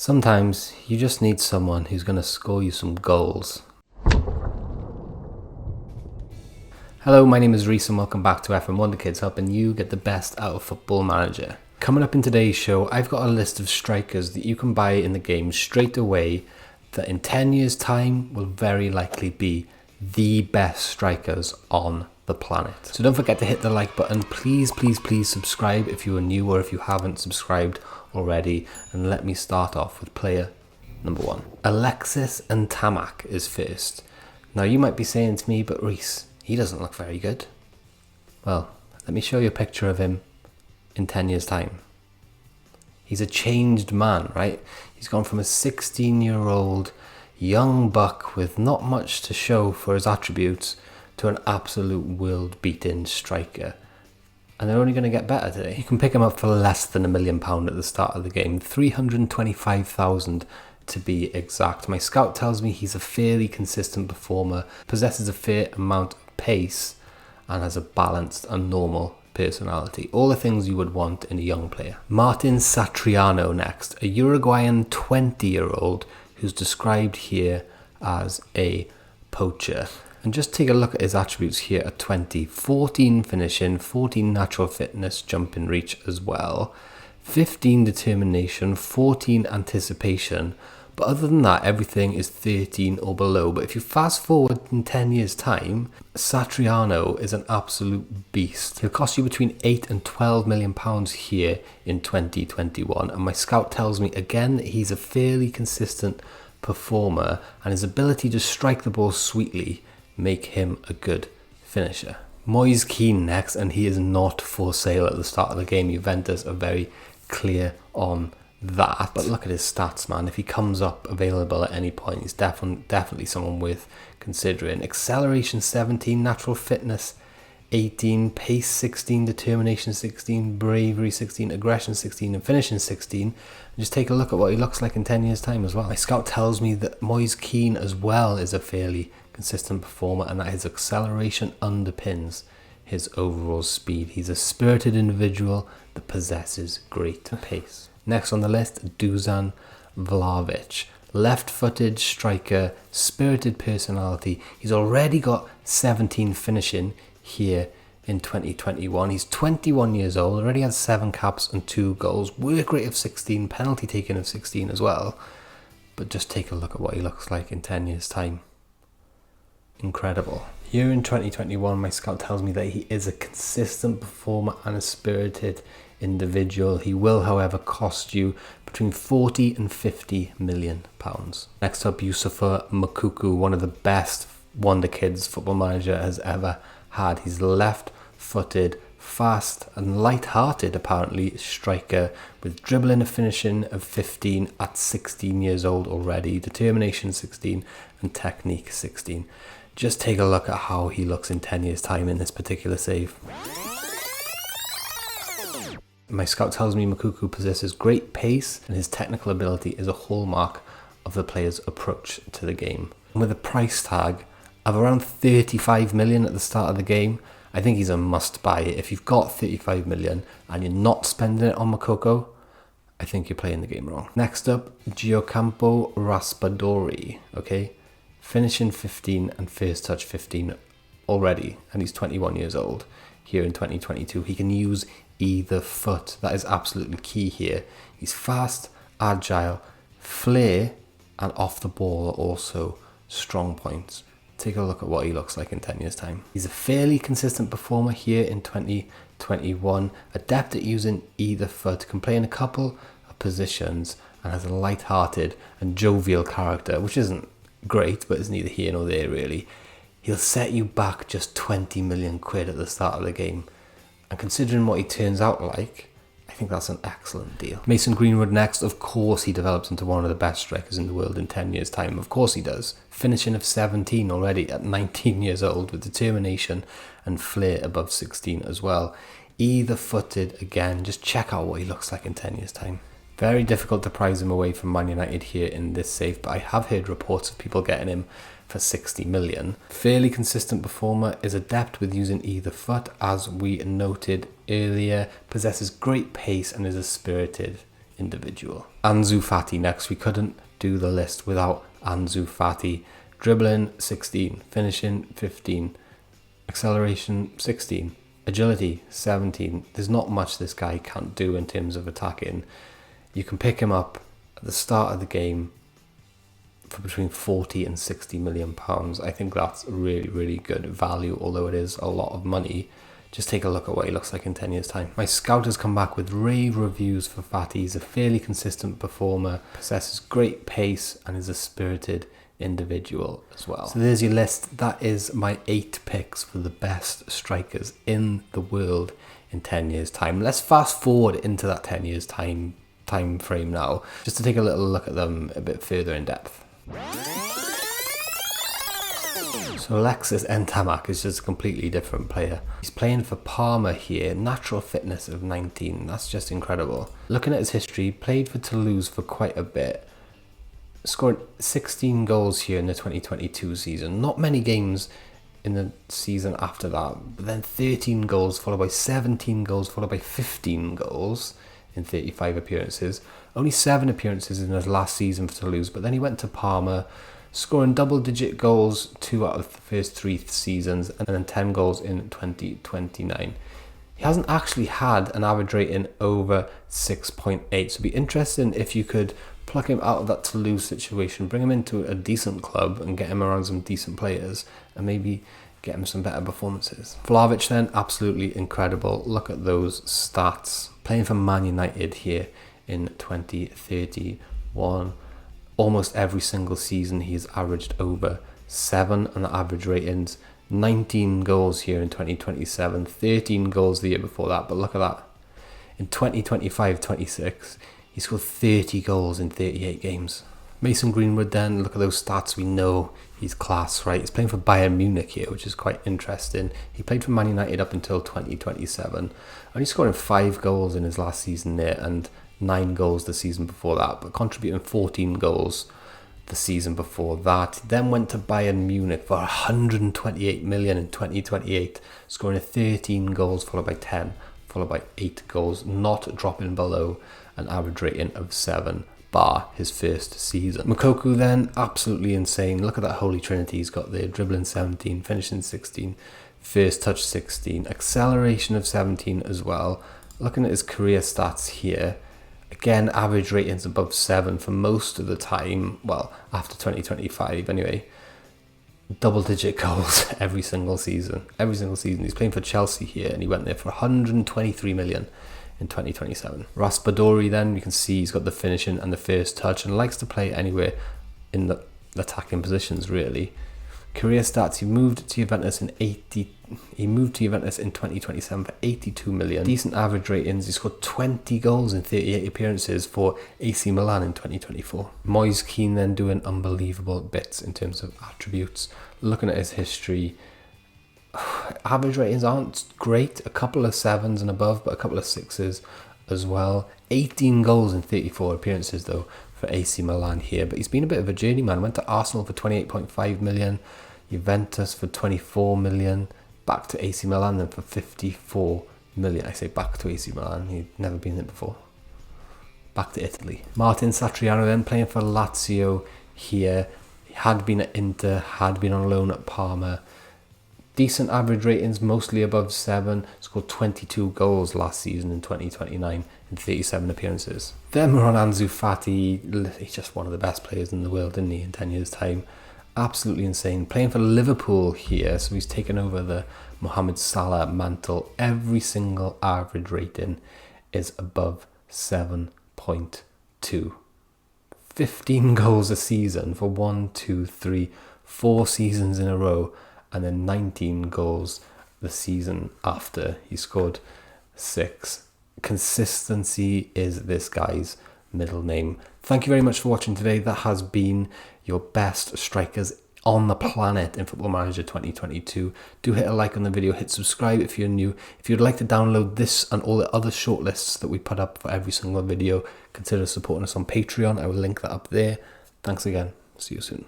Sometimes you just need someone who's going to score you some goals. Hello, my name is Rhys and welcome back to FM22 helping you get the best out of Football Manager. Coming up in today's show, I've got a list of strikers that you can buy in the game straight away that in 10 years time will very likely be the best strikers on the planet. So don't forget to hit the like button. Please subscribe if you are new or if you haven't subscribed already. And let me start off with player number 1. Alexis and Tamak is first. Now you might be saying to me, but Rhys, he doesn't look very good. Well, let me show you a picture of him in 10 years time. He's a changed man, right? He's gone from a 16-year-old young buck with not much to show for his attributes to an absolute world-beating striker. And they're only going to get better today. You can pick him up for less than £1 million at the start of the game. 325,000 to be exact. My scout tells me he's a fairly consistent performer, possesses a fair amount of pace, and has a balanced and normal personality. All the things you would want in a young player. Martin Satriano next, a Uruguayan 20-year-old who's described here as a poacher. And just take a look at his attributes here at 20. 14 finishing, 14 natural fitness, jumping reach as well. 15 determination, 14 anticipation. But other than that, everything is 13 or below. But if you fast forward in 10 years time, Satriano is an absolute beast. He'll cost you between 8 and 12 million pounds here in 2021. And my scout tells me again that he's a fairly consistent performer and his ability to strike the ball sweetly make him a good finisher. Moise Kean next, and he is not for sale at the start of the game. Juventus are very clear on that. But look at his stats, man. If he comes up available at any point, he's definitely someone worth considering. Acceleration 17, natural fitness 18, pace 16, determination 16, bravery 16, aggression 16, and finishing 16. And just take a look at what he looks like in 10 years time as well. My scout tells me that Moise Kean as well is a fairly consistent performer and that his acceleration underpins his overall speed. He's a spirited individual that possesses great pace. Next on the list, Dusan Vlahovic. Left-footed striker, spirited personality. He's already got 17 finishing here in 2021. He's 21 years old, already has 7 caps and 2 goals, work rate of 16, penalty taken of 16 as well. But just take a look at what he looks like in 10 years time. Incredible. Here in 2021, my scout tells me that he is a consistent performer and a spirited individual. He will, however, cost you between 40 and 50 million pounds. Next up, Yusufa Makuku, one of the best Wonderkids Football Manager has ever had. He's left-footed, fast and light-hearted, apparently, striker with dribbling and finishing of 15 at 16 years old already, determination 16 and technique 16. Just take a look at how he looks in 10 years time in this particular save. My scout tells me Makuku possesses great pace and his technical ability is a hallmark of the player's approach to the game. And with a price tag of around 35 million at the start of the game, I think he's a must buy. If you've got 35 million and you're not spending it on Makuku, I think you're playing the game wrong. Next up, Giancampo Raspadori, okay? Finishing 15 and first touch 15 already, and he's 21 years old here in 2022. He can use either foot. That is absolutely key here. He's fast, agile, flair, and off the ball are also strong points. Take a look at what he looks like in 10 years time. He's a fairly consistent performer here in 2021, adept at using either foot, can play in a couple of positions, and has a light-hearted and jovial character, which isn't great, but it's neither here nor there really. He'll set you back just 20 million quid at the start of the game. And considering what he turns out like, I think that's an excellent deal. Mason Greenwood next. Of course he develops into one of the best strikers in the world in 10 years time. Of course he does. Finishing of 17 already at 19 years old with determination and flair above 16 as well. Either footed again. Just check out what he looks like in 10 years time. Very difficult to prize him away from Man United here in this save, but I have heard reports of people getting him for 60 million. Fairly consistent performer, is adept with using either foot, as we noted earlier, possesses great pace and is a spirited individual. Anzu Fatty next. We couldn't do the list without Anzu Fatty. Dribbling 16, finishing 15, acceleration 16, agility 17. There's not much this guy can't do in terms of attacking. You can pick him up at the start of the game for between 40 and 60 million pounds. I think that's really, really good value, although it is a lot of money. Just take a look at what he looks like in 10 years time. My scout has come back with rave reviews for Fatty. He's a fairly consistent performer, possesses great pace, and is a spirited individual as well. So there's your list. That is my 8 picks for the best strikers in the world in 10 years time. Let's fast forward into that 10 years time frame now, just to take a little look at them a bit further in depth. So Alexis and Tamak is just a completely different player. He's playing for Parma here, natural fitness of 19, that's just incredible. Looking at his history, played for Toulouse for quite a bit, scored 16 goals here in the 2022 season. Not many games in the season after that, but then 13 goals followed by 17 goals followed by 15 goals in 35 appearances. Only 7 appearances in his last season for Toulouse, but then he went to Parma, scoring double-digit goals 2 out of the first 3 seasons, and then 10 goals in 2029. He hasn't actually had an average rating over 6.8, so it'd be interesting if you could pluck him out of that Toulouse situation, bring him into a decent club and get him around some decent players, and maybe get him some better performances. Vlahovic then, absolutely incredible. Look at those stats. Playing for Man United here in 2031. Almost every single season he's averaged over 7 on the average ratings. 19 goals here in 2027, 13 goals the year before that, but look at that. In 2025-26, he scored 30 goals in 38 games. Mason Greenwood then, look at those stats, we know he's class, right? He's playing for Bayern Munich here, which is quite interesting. He played for Man United up until 2027, only scoring 5 goals in his last season there, and 9 goals the season before that, but contributing 14 goals the season before that. Then went to Bayern Munich for 128 million in 2028, scoring 13 goals followed by 10, followed by 8 goals, not dropping below an average rating of 7 bar his first season. Makuku then, absolutely insane. Look at that holy trinity he's got there. Dribbling 17, finishing 16, first touch 16, acceleration of 17 as well. Looking at his career stats here, again, average ratings above 7 for most of the time, well, after 2025 anyway. Double-digit goals every single season. Every single season. He's playing for Chelsea here, and he went there for 123 million in 2027. Raspadori then, you can see he's got the finishing and the first touch, and likes to play anywhere in the attacking positions, really. Career stats, he moved to Juventus in 2027 for 82 million. Decent average ratings. He scored 20 goals in 38 appearances for AC Milan in 2024. Moise Kean then doing unbelievable bits in terms of attributes. Looking at his history, average ratings aren't great. A couple of 7s and above, but a couple of 6s as well. 18 goals in 34 appearances though for AC Milan here, but he's been a bit of a journeyman. Went to Arsenal for 28.5 million, Juventus for 24 million, back to AC Milan then for 54 million. I say back to AC Milan, he'd never been there before. Back to Italy. Martin Satriano then, playing for Lazio here. He had been at Inter, had been on loan at Parma. Decent average ratings, mostly above 7. Scored 22 goals last season in 2029 in 37 appearances. Then we're on Anzu Fatty. He's just one of the best players in the world, isn't he, in 10 years' time. Absolutely insane. Playing for Liverpool here, so he's taken over the Mohamed Salah mantle. Every single average rating is above 7.2. 15 goals a season for 4 seasons in a row, and then 19 goals the season after. He scored 6. Consistency is this guy's middle name. Thank you very much for watching today. That has been your best strikers on the planet in Football Manager 2022. Do hit a like on the video, hit subscribe if you're new. If you'd like to download this and all the other shortlists that we put up for every single video, consider supporting us on Patreon. I will link that up there. Thanks again. See you soon.